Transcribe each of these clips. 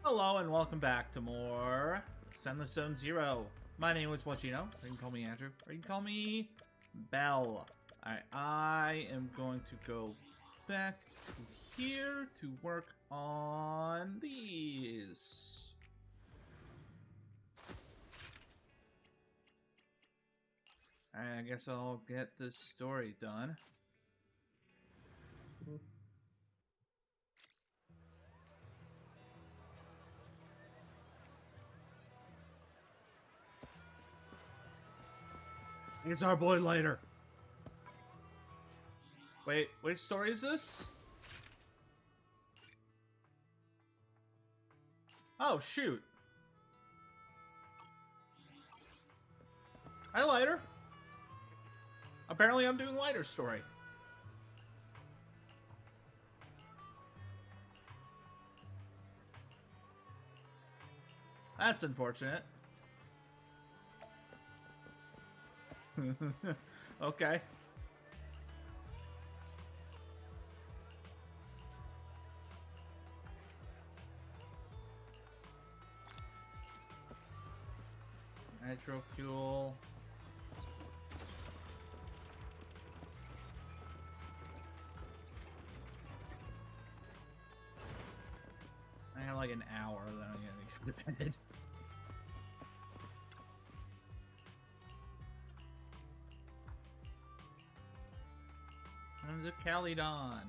Hello and welcome back to more Zenless Zone Zero. My name is Wachino. You can call me Andrew, or you can call me Bell. Alright, I am going to go back to here to work on these. Alright, I guess I'll get this story done. It's our boy later. Wait, which story is this? Oh, shoot. Hi, Lighter. Apparently I'm doing Lighter's story. That's unfortunate. Okay. Nitro fuel. I have like an hour, then I'm gonna be to bed. Comes a Calydon.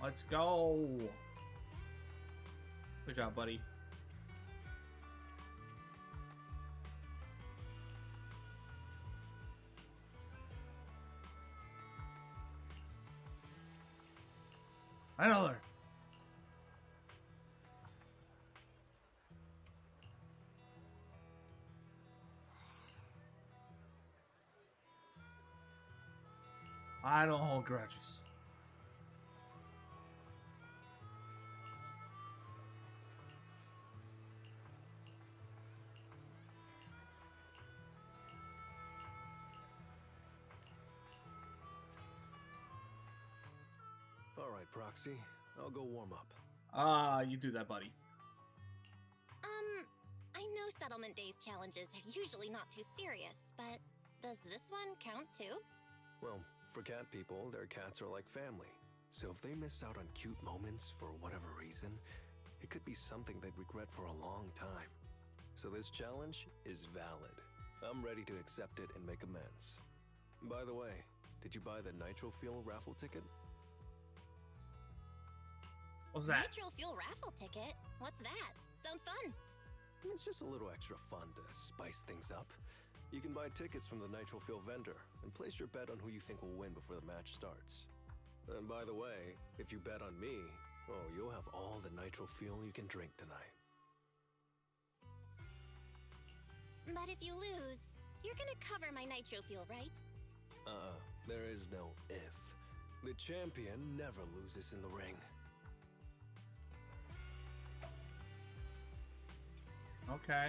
Let's go. Good job, buddy. Another. I don't hold grudges. All right, Proxy. I'll go warm up. You do that, buddy. I know Settlement Days challenges are usually not too serious, but does this one count too? Well, for cat people, their cats are like family. So if they miss out on cute moments for whatever reason, it could be something they'd regret for a long time. So this challenge is valid. I'm ready to accept it and make amends. By the way, did you buy the Nitro Fuel raffle ticket? What's that? Nitro Fuel raffle ticket? What's that? Sounds fun. It's just a little extra fun to spice things up. You can buy tickets from the Nitro Fuel vendor and place your bet on who you think will win before the match starts. And by the way, if you bet on me, oh, you'll have all the Nitro Fuel you can drink tonight. But if you lose, you're gonna cover my Nitro Fuel, right? There is no if. The champion never loses in the ring. Okay.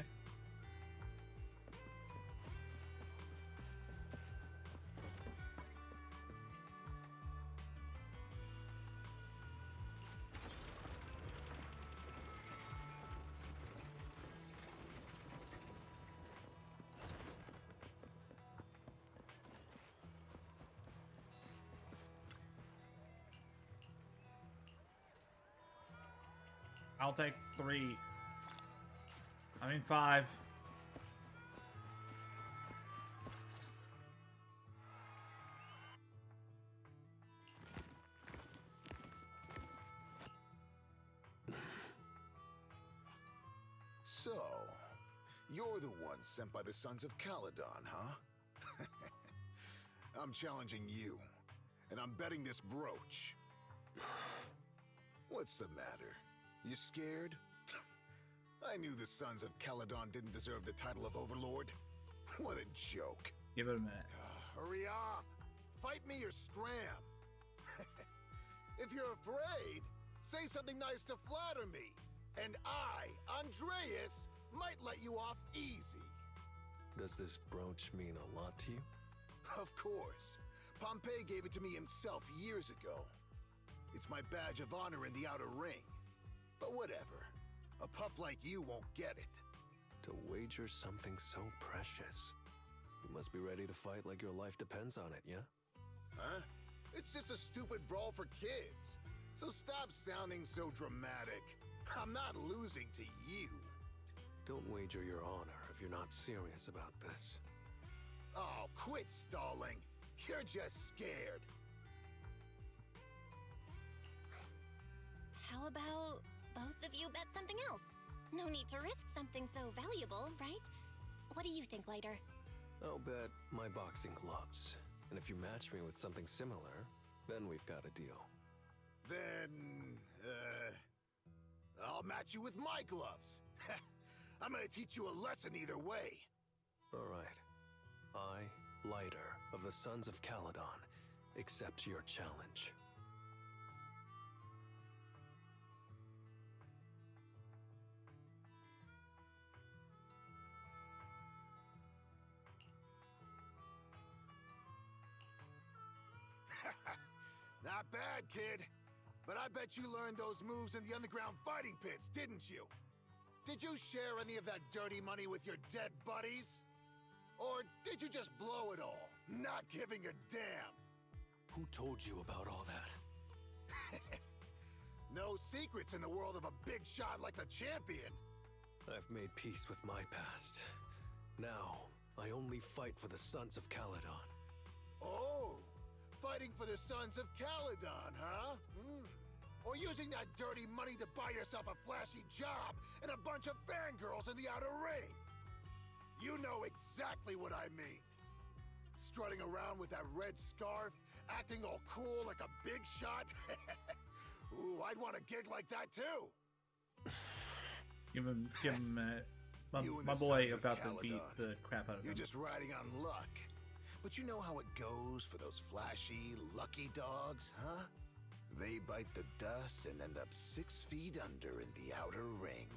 I'll take 3. I mean 5. So, you're the one sent by the Sons of Calydon, huh? I'm challenging you, and I'm betting this brooch. What's the matter? You scared? I knew the Sons of Calydon didn't deserve the title of Overlord. What a joke. Give it a minute. Hurry up! Fight me or scram! If you're afraid, say something nice to flatter me, and I, Andreas, might let you off easy. Does this brooch mean a lot to you? Of course. Pompey gave it to me himself years ago. It's my badge of honor in the outer ring. But whatever. A pup like you won't get it. To wager something so precious. You must be ready to fight like your life depends on it, yeah? Huh? It's just a stupid brawl for kids. So stop sounding so dramatic. I'm not losing to you. Don't wager your honor if you're not serious about this. Oh, quit stalling. You're just scared. How about both of you bet something else? No need to risk something so valuable, right? What do you think, Lighter? I'll bet my boxing gloves. And if you match me with something similar, then we've got a deal. Then, I'll match you with my gloves. I'm gonna teach you a lesson either way. All right. I, Lighter of the Sons of Caledon, accept your challenge. Not bad, kid. But I bet you learned those moves in the underground fighting pits, didn't you? Did you share any of that dirty money with your dead buddies? Or did you just blow it all, not giving a damn? Who told you about all that? No secrets in the world of a big shot like the champion. I've made peace with my past. Now, I only fight for the Sons of Caledon. Oh, fighting for the Sons of Caledon, huh? Or using that dirty money to buy yourself a flashy job and a bunch of fangirls in the outer ring. You know exactly what I mean. Strutting around with that red scarf, acting all cool like a big shot. Ooh, I'd want a gig like that too. Give him You and my the boy Sons of about to beat Caledon. the crap out of You're him. just riding on luck. But you know how it goes for those flashy, lucky dogs, huh? They bite the dust and end up 6 feet under in the outer ring.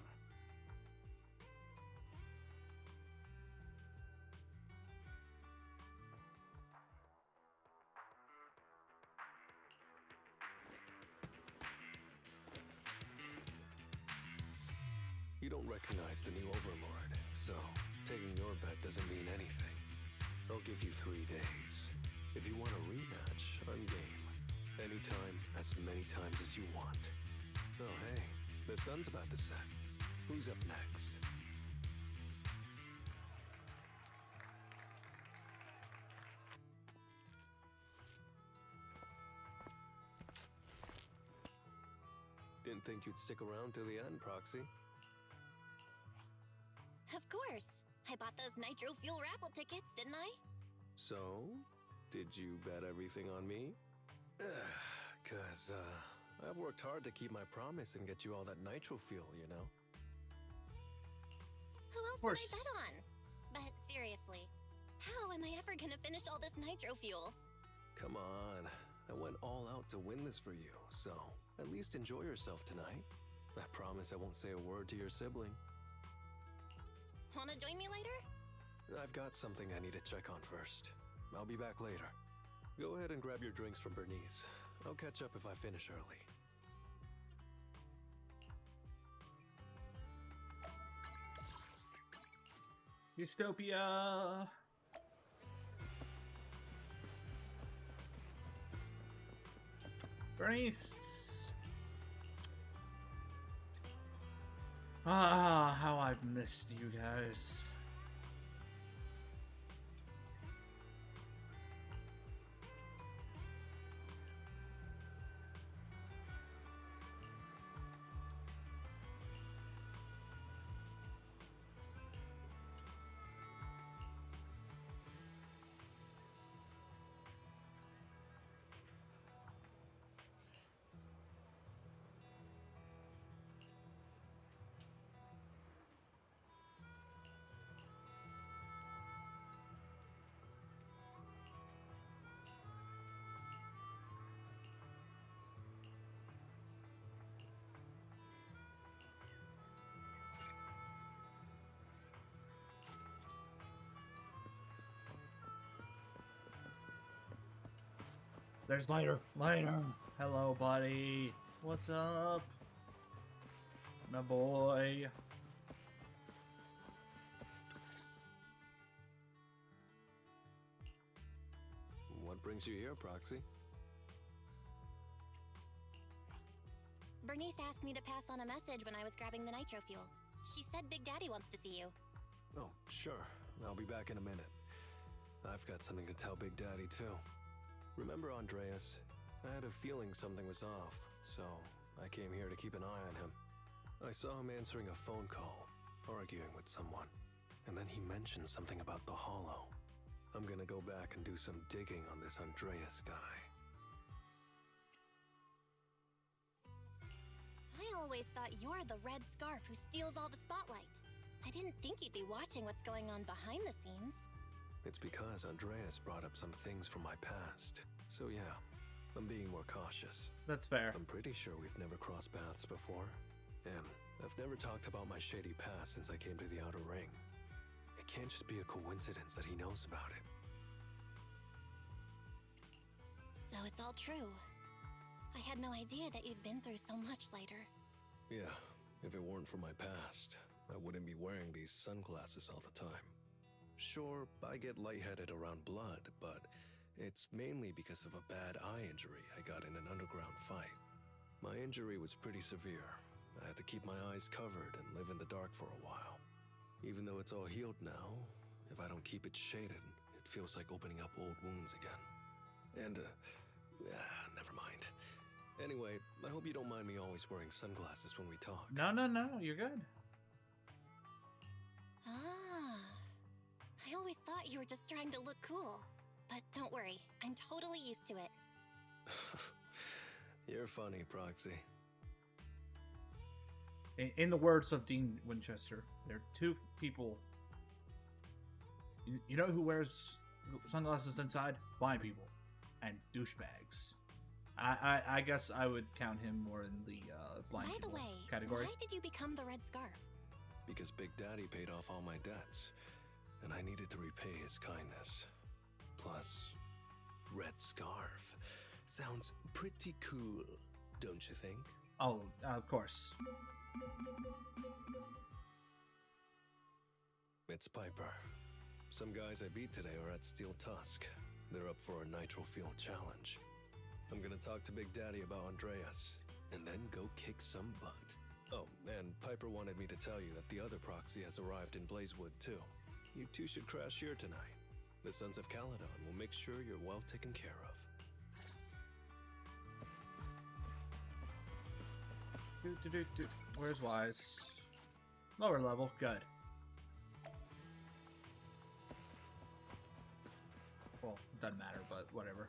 You don't recognize the new Overlord, so taking your bet doesn't mean anything. I'll give you 3 days. If you want a rematch, I'm game. Anytime, as many times as you want. Oh hey, the sun's about to set. Who's up next? Didn't think you'd stick around till the end, Proxy. Of course. I bought those nitro fuel raffle tickets, didn't I? So, did you bet everything on me? Cause, I've worked hard to keep my promise and get you all that nitro fuel, you know? Who else would I bet on? But seriously, how am I ever gonna finish all this nitro fuel? Come on. I went all out to win this for you, so at least enjoy yourself tonight. I promise I won't say a word to your sibling. Wanna join me later? I've got something I need to check on first. I'll be back later. Go ahead and grab your drinks from Bernice. I'll catch up if I finish early. Dystopia. Bernice. Ah, how I've missed you guys. There's Lighter. Lighter. Hello, buddy. What's up? My boy. What brings you here, Proxy? Bernice asked me to pass on a message when I was grabbing the nitro fuel. She said Big Daddy wants to see you. Oh, sure. I'll be back in a minute. I've got something to tell Big Daddy, too. Remember Andreas? I had a feeling something was off, so I came here to keep an eye on him. I saw him answering a phone call, arguing with someone, and then he mentioned something about the Hollow. I'm gonna go back and do some digging on this Andreas guy. I always thought you're the red scarf who steals all the spotlight. I didn't think you'd be watching what's going on behind the scenes. It's because Andreas brought up some things from my past. So yeah, I'm being more cautious. That's fair. I'm pretty sure we've never crossed paths before. And I've never talked about my shady past since I came to the Outer Ring. It can't just be a coincidence that he knows about it. So it's all true. I had no idea that you'd been through so much, Lighter. Yeah, if it weren't for my past, I wouldn't be wearing these sunglasses all the time. Sure, I get lightheaded around blood, but it's mainly because of a bad eye injury I got in an underground fight. My injury was pretty severe. I had to keep my eyes covered and live in the dark for a while. Even though it's all healed now, if I don't keep it shaded, it feels like opening up old wounds again. And, never mind. Anyway, I hope you don't mind me always wearing sunglasses when we talk. No, you're good. Ah. I always thought you were just trying to look cool. But don't worry, I'm totally used to it. You're funny, Proxy. In the words of Dean Winchester, there are two people. You know who wears sunglasses inside? Blind people and douchebags. I guess I would count him more in the blind By the people way, category. why did you become the Red Scarf? Because Big Daddy paid off all my debts, and I needed to repay his kindness. Plus, Red Scarf sounds pretty cool, don't you think? Oh, of course. It's Piper. Some guys I beat today are at Steel Tusk. They're up for a nitro fuel challenge. I'm gonna talk to Big Daddy about Andreas, and then go kick some butt. Oh, and Piper wanted me to tell you that the other proxy has arrived in Blazewood too. You two should crash here tonight. The Sons of Caledon will make sure you're well taken care of. Where's Wise? Lower level, good. Well, it doesn't matter, but whatever.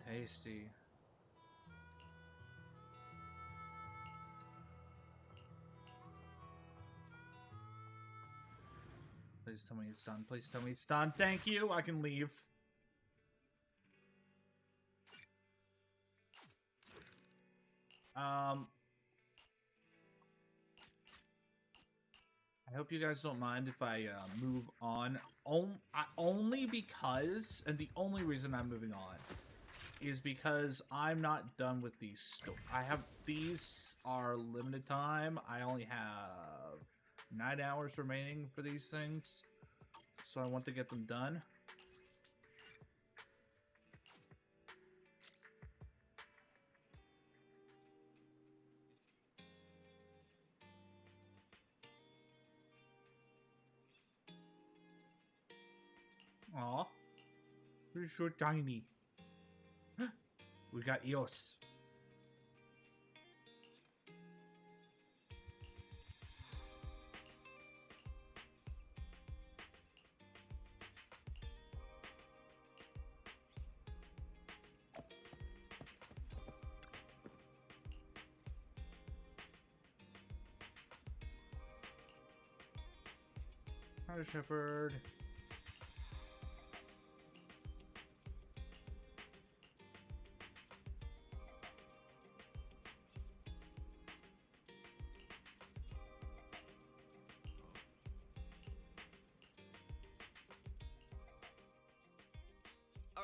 Tasty. Please tell me it's done. Please tell me it's done. Thank you. I can leave. I hope you guys don't mind if I move on. Only because, and the only reason I'm moving on is because I'm not done with these. These are limited time. I only have 9 hours remaining for these things, so I want to get them done. Aw, you're so tiny. We got Eos. Hi, Shepherd.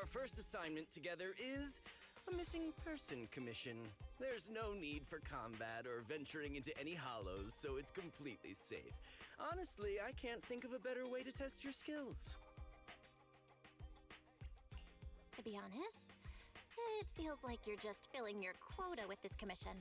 Our first assignment together is a missing person commission. There's no need for combat or venturing into any hollows, so it's completely safe. Honestly, I can't think of a better way to test your skills. To be honest, it feels like you're just filling your quota with this commission.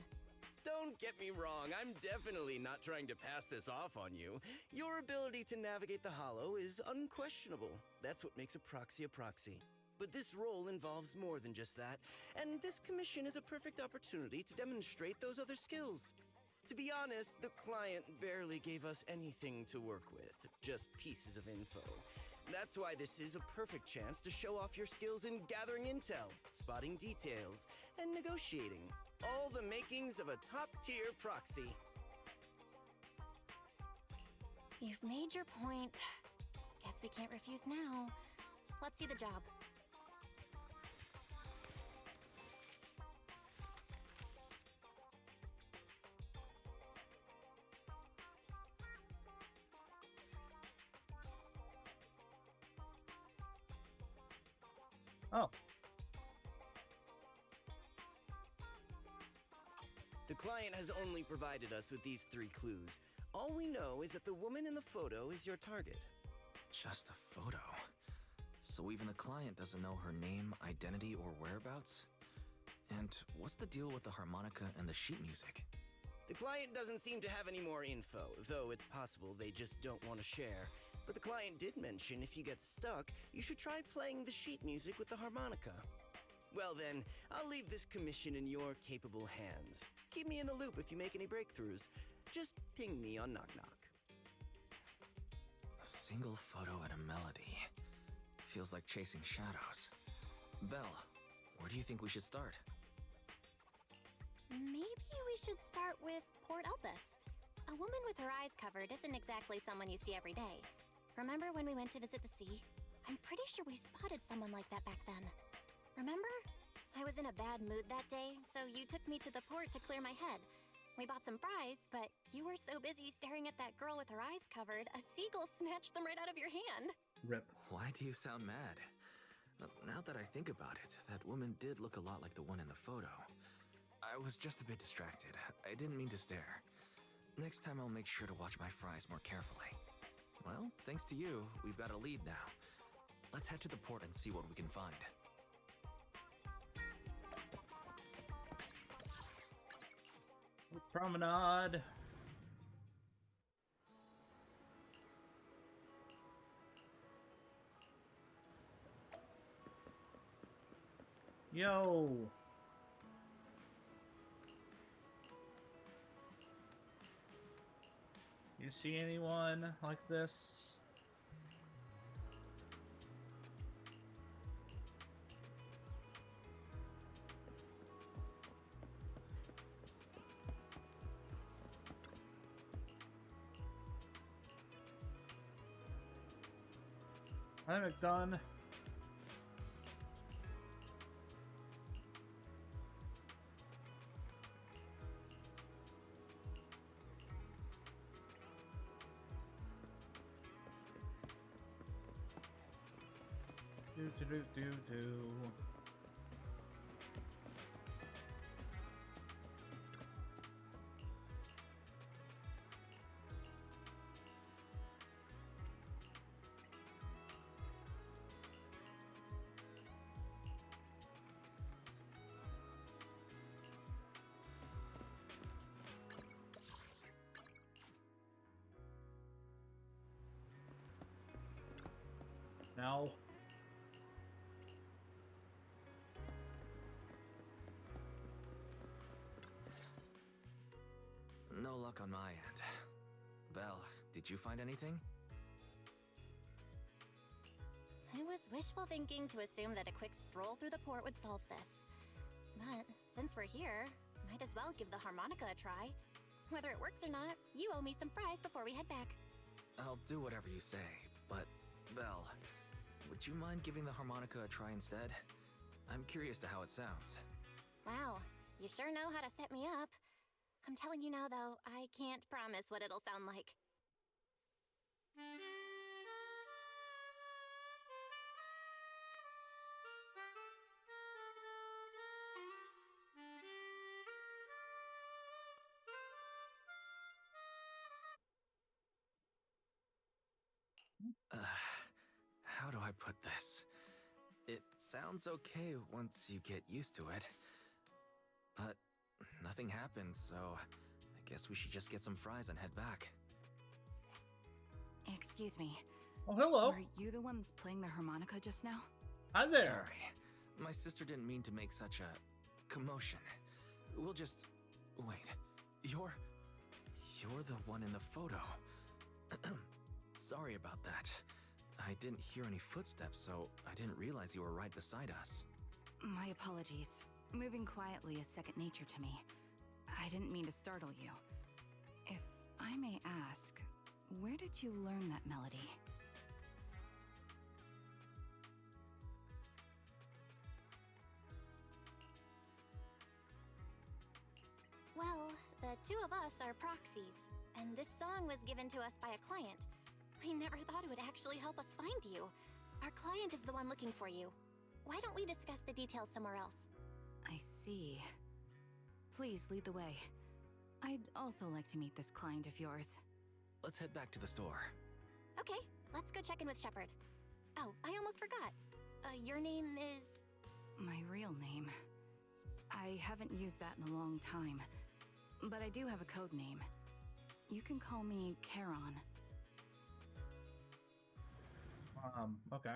Don't get me wrong, I'm definitely not trying to pass this off on you. Your ability to navigate the hollow is unquestionable. That's what makes a proxy a proxy. But this role involves more than just that, and this commission is a perfect opportunity to demonstrate those other skills. To be honest, the client barely gave us anything to work with, just pieces of info. That's why this is a perfect chance to show off your skills in gathering intel, spotting details, and negotiating. All the makings of a top-tier proxy. You've made your point. Guess we can't refuse now. Let's see the job. Oh. The client has only provided us with these 3 clues. All we know is that the woman in the photo is your target. Just a photo. So even the client doesn't know her name, identity, or whereabouts? And what's the deal with the harmonica and the sheet music? The client doesn't seem to have any more info, though it's possible they just don't want to share. But the client did mention if you get stuck, you should try playing the sheet music with the harmonica. Well then, I'll leave this commission in your capable hands. Keep me in the loop if you make any breakthroughs. Just ping me on Knock Knock. A single photo and a melody. Feels like chasing shadows. Belle, where do you think we should start? Maybe we should start with Port Elpis. A woman with her eyes covered isn't exactly someone you see every day. Remember when we went to visit the sea? I'm pretty sure we spotted someone like that back then. Remember? I was in a bad mood that day, so you took me to the port to clear my head. We bought some fries, but you were so busy staring at that girl with her eyes covered, a seagull snatched them right out of your hand. Rip. Why do you sound mad? Now that I think about it, that woman did look a lot like the one in the photo. I was just a bit distracted. I didn't mean to stare. Next time I'll make sure to watch my fries more carefully. Well, thanks to you, we've got a lead now. Let's head to the port and see what we can find. Promenade. Yo. You see anyone like this? Hi, McDon. Do. Now. No luck on my end. Belle, did you find anything? I was wishful thinking to assume that a quick stroll through the port would solve this. But since we're here, might as well give the harmonica a try. Whether it works or not, you owe me some fries before we head back. I'll do whatever you say, but Belle, would you mind giving the harmonica a try instead? I'm curious to how it sounds. Wow, you sure know how to set me up. I'm telling you now, though, I can't promise what it'll sound like. How do I put this? It sounds okay once you get used to it. But nothing happened, so I guess we should just get some fries and head back. Excuse me. Oh, hello. Were you the ones playing the harmonica just now? Hi there. Sorry. My sister didn't mean to make such a commotion. We'll just... Wait. You're the one in the photo. Sorry about that. I didn't hear any footsteps, so I didn't realize you were right beside us. My apologies. Moving quietly is second nature to me. I didn't mean to startle you. If I may ask, where did you learn that melody? Well, the two of us are proxies, and this song was given to us by a client. I never thought it would actually help us find you. Our client is the one looking for you. Why don't we discuss the details somewhere else? I see. Please lead the way. I'd also like to meet this client of yours. Let's head back to the store. Okay, let's go check in with Shepard. Oh, I almost forgot. Your name is... My real name. I haven't used that in a long time, but I do have a code name. You can call me Charon. Okay.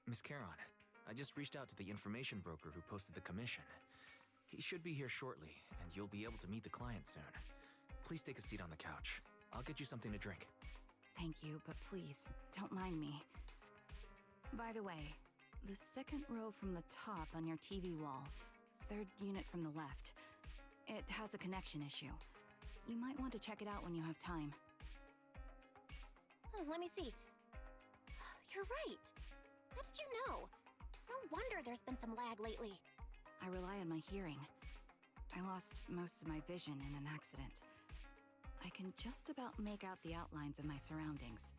Miss Charon, I just reached out to the information broker who posted the commission. He should be here shortly, and you'll be able to meet the client soon. Please take a seat on the couch. I'll get you something to drink. Thank you, but please, don't mind me. By the way, the second row from the top on your TV wall, third unit from the left, it has a connection issue. You might want to check it out when you have time. Let me see. You're right. How did you know? No wonder there's been some lag lately. I rely on my hearing. I lost most of my vision in an accident. I can just about make out the outlines of my surroundings.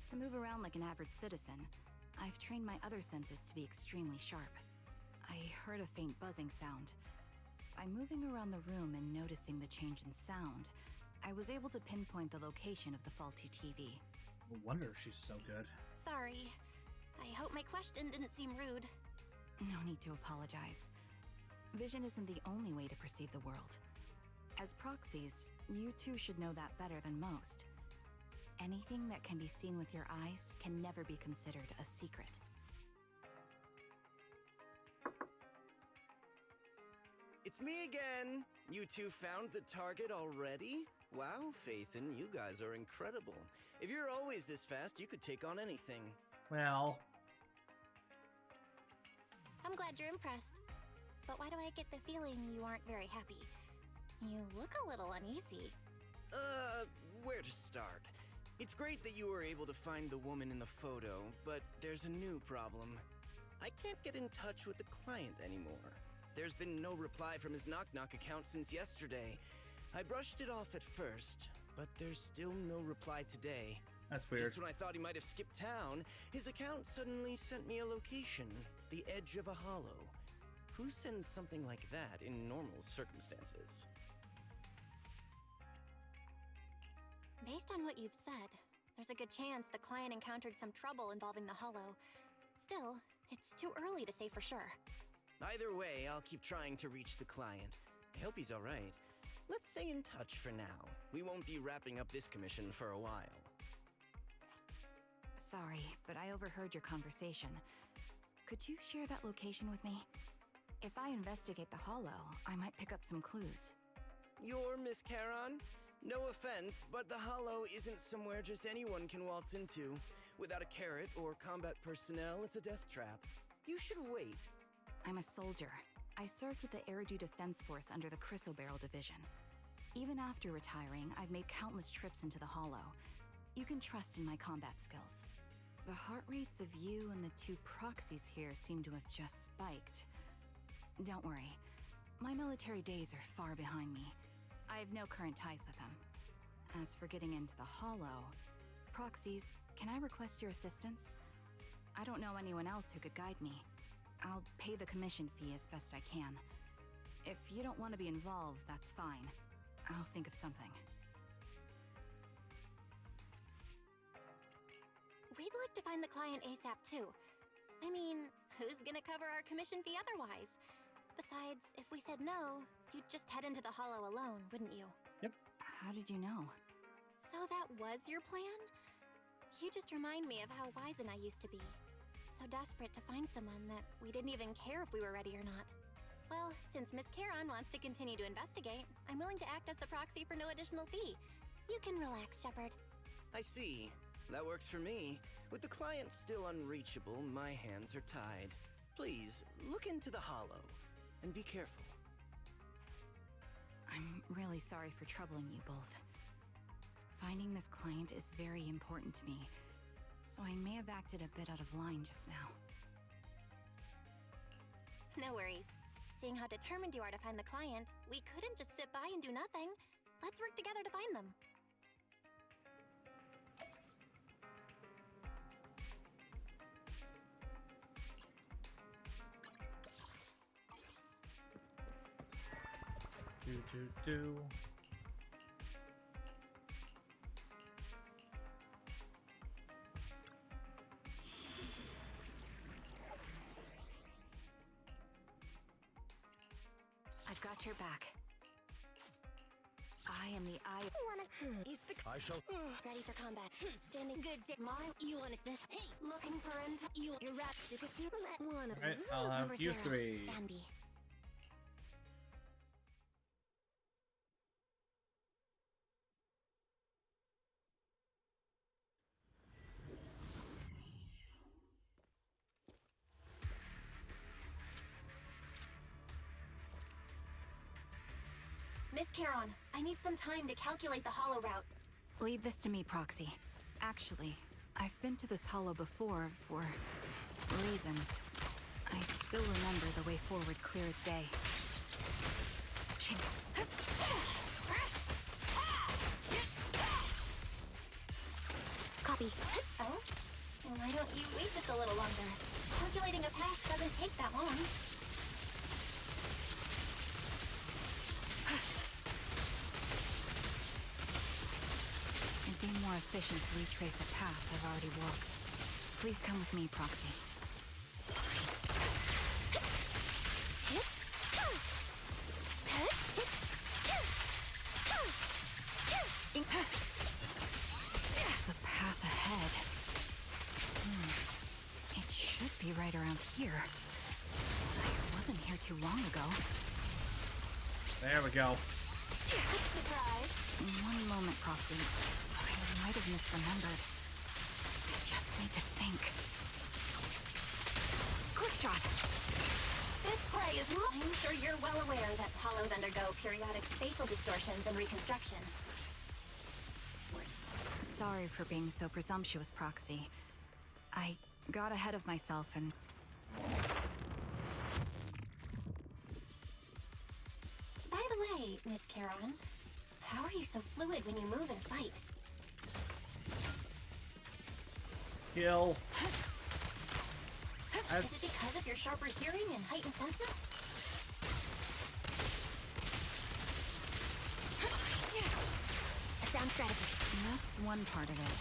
To move around like an average citizen, I've trained my other senses to be extremely sharp. I heard a faint buzzing sound. By moving around the room and noticing the change in sound, I was able to pinpoint the location of the faulty TV. No wonder she's so good. Sorry. I hope my question didn't seem rude. No need to apologize. Vision isn't the only way to perceive the world. As proxies, you two should know that better than most. Anything that can be seen with your eyes can never be considered a secret. It's me again! You two found the target already? Wow, Phaethon, you guys are incredible. If you're always this fast, you could take on anything. Well, I'm glad you're impressed. But why do I get the feeling you aren't very happy? You look a little uneasy. Where to start? It's great that you were able to find the woman in the photo, but there's a new problem. I can't get in touch with the client anymore. There's been no reply from his Knock Knock account since yesterday. I brushed it off at first, but there's still no reply today. that's weird. Just when I thought he might have skipped town, his account suddenly sent me a location, the edge of a hollow. Who sends something like that in normal circumstances? Based on what you've said, there's a good chance the client encountered some trouble involving the hollow. Still, it's too early to say for sure. Either way, I'll keep trying to reach the client. I hope he's alright. Let's stay in touch for now. We won't be wrapping up this commission for a while. Sorry, but I overheard your conversation. Could you share that location with me? If I investigate the hollow, I might pick up some clues. You're Miss Charon? No offense, but the hollow isn't somewhere just anyone can waltz into. Without a carrot or combat personnel, it's a death trap. You should wait. I'm a soldier. I served with the Eridu Defense Force under the Chrysoberyl Division. Even after retiring, I've made countless trips into the hollow. You can trust in my combat skills. The heart rates of you and the two proxies here seem to have just spiked. Don't worry. My military days are far behind me. I have no current ties with them. As for getting into the hollow, proxies, can I request your assistance? I don't know anyone else who could guide me. I'll pay the commission fee as best I can. If you don't want to be involved, that's fine. I'll think of something. to find the client ASAP too. I mean, who's gonna cover our commission fee otherwise? Besides, if we said no, you'd just head into the hollow alone, wouldn't you? How did you know? So that was your plan? You just remind me of how Wise and I used to be. So desperate to find someone that we didn't even care if we were ready or not. Well, since Miss Charon wants to continue to investigate, I'm willing to act as the proxy for no additional fee. You can relax, Shepard. I see. That works for me. With the client still unreachable, my hands are tied. Please, look into the hollow, and be careful. I'm really sorry for troubling you both. Finding this client is very important to me, so I may have acted a bit out of line just now. No worries. Seeing how determined you are to find the client, we couldn't just sit by and do nothing. Let's work together to find them. Do. I've got your back. I am the eye. Is the I shall. ready for combat? Standing good. Mine. You want it this? Hey, looking for an. You're rat. You let one of Alright, them. I'll have Number you 0, three. Danby. Miss Charon, I need some time to calculate the hollow route. Leave this to me, Proxy. Actually, I've been to this hollow before for reasons. I still remember the way forward clear as day. Copy. Oh? Well, why don't you wait just a little longer? Calculating a path doesn't take that long. It'd be more efficient to retrace a path I've already walked. Please come with me, Proxy. The path ahead. It should be right around here. I wasn't here too long ago. There we go. Surprise. One moment, Proxy. I might have misremembered. I just need to think. Quick shot! This prey is I'm sure you're well aware that hollows undergo periodic spatial distortions and reconstruction. Sorry for being so presumptuous, Proxy. I got ahead of myself and... By the way, Miss Charon, how are you so fluid when you move and fight? Kill. Is it because of your sharper hearing and heightened senses? A sound strategy. That's one part of it.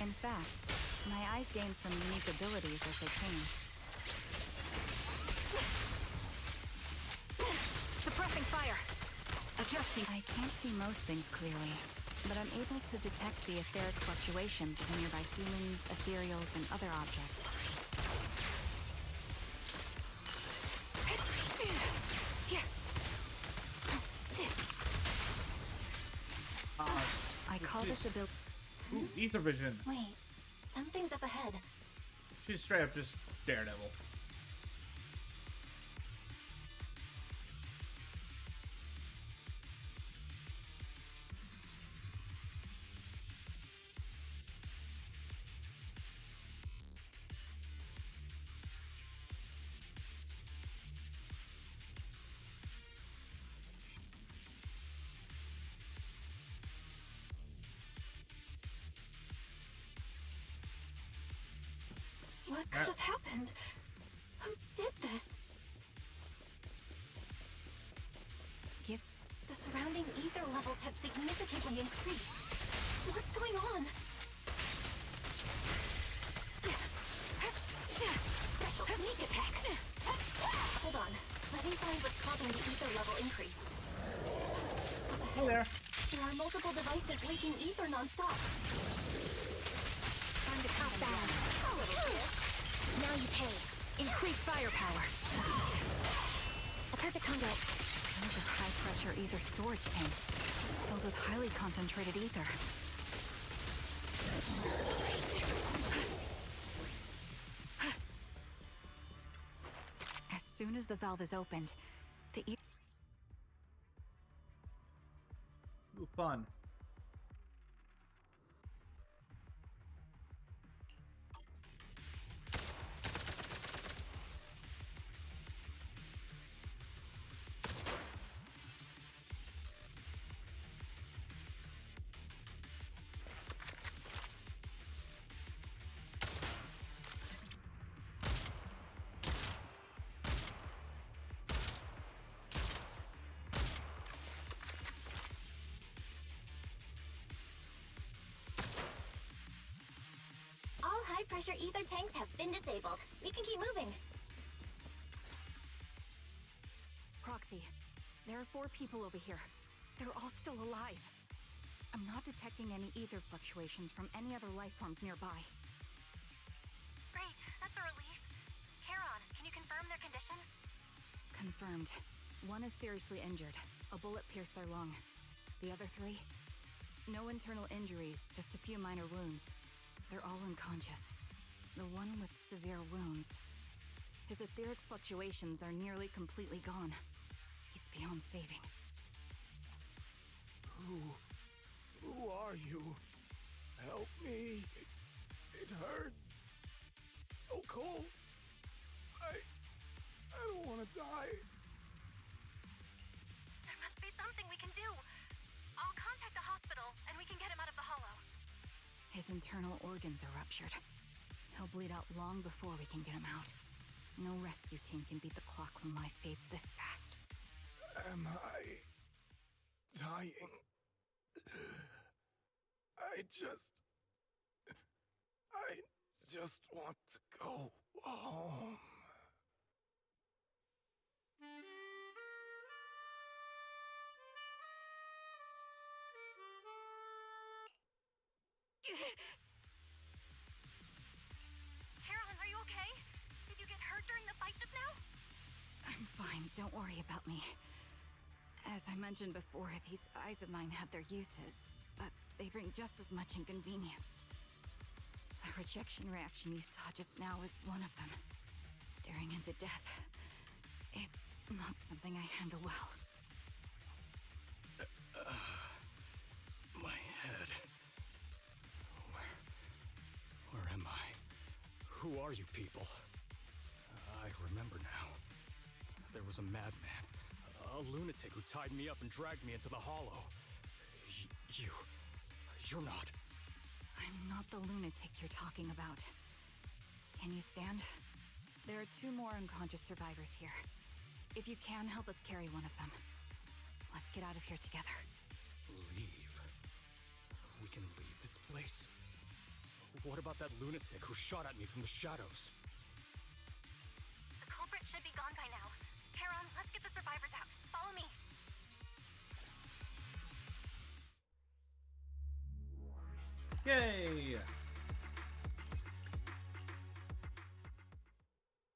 In fact, my eyes gain some unique abilities as they change. Suppressing fire! Adjusting. I can't see most things clearly, but I'm able to detect the etheric fluctuations of nearby humans, ethereals, and other objects. I call this ability... Ooh, ether vision. Wait, something's up ahead. She's straight up just Daredevil. What could have happened? Who did this? Give... The surrounding ether levels have significantly increased. What's going on? increase. Hey there. There are multiple devices leaking ether nonstop. Time to cut down. A little bit. Now you pay. Increase firepower. A perfect conduit. Those are high-pressure ether storage tanks, filled with highly concentrated ether. As soon as the valve is opened, the ether... Ooh, fun. All high-pressure ether tanks have been disabled. We can keep moving. Proxy, there are 4 people over here. They're all still alive. I'm not detecting any ether fluctuations from any other life forms nearby. Great, that's a relief. Charon, can you confirm their condition? Confirmed. 1 is seriously injured. A bullet pierced their lung. The other 3? No internal injuries, just a few minor wounds. They're all unconscious. The one with severe wounds. His etheric fluctuations are nearly completely gone. He's beyond saving. Who are you? Help me. It hurts. So cold. I don't want to die. There must be something we can do. I'll contact the hospital, and we can get him out of the hollow. His internal organs are ruptured. He'll bleed out long before we can get him out. No rescue team can beat the clock when life fades this fast. Am I dying? I just want to go home. Charon, are you okay? Did you get hurt during the fight just now? I'm fine, don't worry about me. As I mentioned before, these eyes of mine have their uses, but they bring just as much inconvenience. The rejection reaction you saw just now is one of them. Staring into death. It's not something I handle well. My head. Where am I? Who are you people? I remember now. There was a madman, a lunatic who tied me up and dragged me into the hollow. You're not. I'm not the lunatic you're talking about. Can you stand? There are 2 more unconscious survivors here. If you can, help us carry one of them. Let's get out of here together. Leave? We can leave this place? What about that lunatic who shot at me from the shadows? The culprit should be gone by now. Charon, let's get the survivors out. Follow me. Yay!